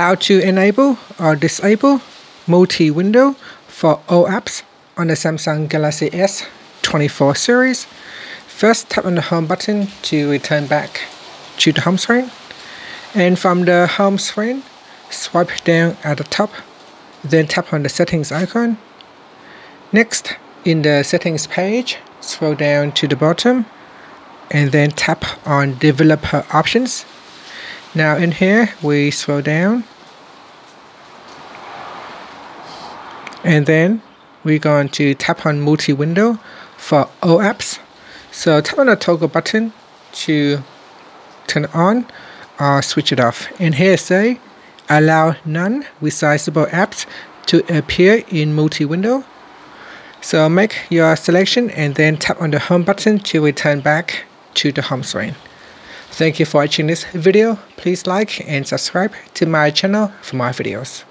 how to enable or disable multi-window for all apps on the Samsung Galaxy S24 series. First, tap on the home button to return back to the home screen. And from the home screen, swipe down at the top, then tap on the settings icon. Next, in the settings page, scroll down to the bottom and then tap on developer options. Now in here, we scroll down and then we're going to tap on multi-window for all apps. So tap on the toggle button to turn it on or switch it off. And here say allow non-resizable apps to appear in multi-window. So make your selection and then tap on the home button to return back to the home screen. Thank you for watching this video. Please like and subscribe to my channel for more videos.